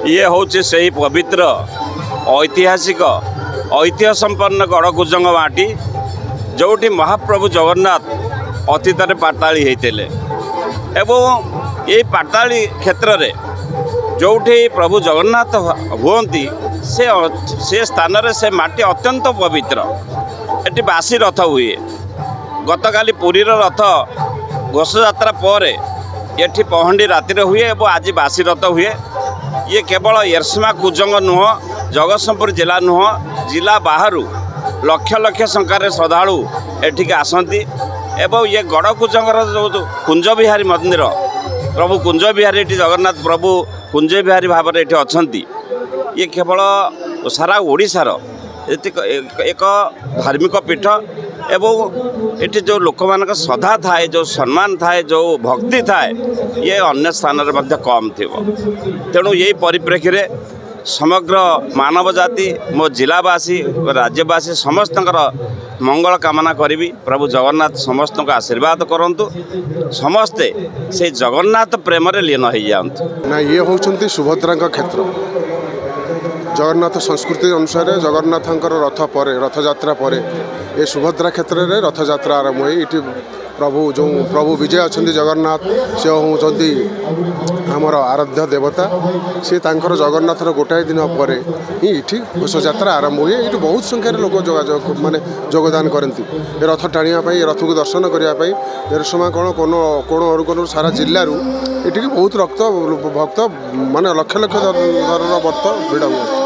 ये हूँ से पवित्र ऐतिहासिक ऐतिह्य संपन्न गड़कुजंग माटी जोटी महाप्रभु जगन्नाथ अतीत में पाताली होते एवं ये पाताली क्षेत्र में जोठी प्रभु जगन्नाथ हुंती से स्थान से माटी अत्यंत पवित्र एटी बासी रथ हुए गतकाली पुरीर रथ घोष यात्रा पर ये पहंडी रातिर हुए और आज बासी रथ हुए ये केवल एरसमा कुजंग नुह जगतसिंहपुर जिला नुह जिला बाहर लक्ष लक्ष संख्यार श्रद्धालु एठिक आसती एवं ये गड़कुजंगर जो कुंज बिहारी मंदिर प्रभु कुंज बिहारी ये जगन्नाथ प्रभु कुंज बिहारी भाव में ये अच्छा ये केवल सारा ओडिशार एक धार्मिक पीठ एवं ये जो लोक मान श्रद्धा थाए जो सम्मान थाए जो भक्ति थाए ये अन्य स्थान में कम थी तेणु यही परिप्रेक्षी समग्र मानव जाति मो जिलावासी राज्यवासी समस्त मंगल कामना करी प्रभु जगन्नाथ समस्त को आशीर्वाद करंतु समस्ते से जगन्नाथ प्रेम लीन हो जातु ना ये होती सुभद्रा क्षेत्र जगन्नाथ संस्कृति अनुसार जगन्नाथ रथ पर रथ यात्रा पर ये सुभद्रा क्षेत्र में रथ यात्रा आरंभ हुई ये प्रभु जो प्रभु विजय अच्छा जगन्नाथ से होती आमर आराध्य देवता सी तांकर जगन्नाथर गोटाए दिन पर ही ये घोष यात्रा आरंभ हुए ये बहुत संख्यार लोक जोगाजोग माने योगदान करती रथ टाणियापाई रथ को दर्शन करने एरसमा कौन कोण अनुकोण सारा जिलू ये बहुत रक्त भक्त माने लक्ष लक्ष भक्त भिड़ हुए।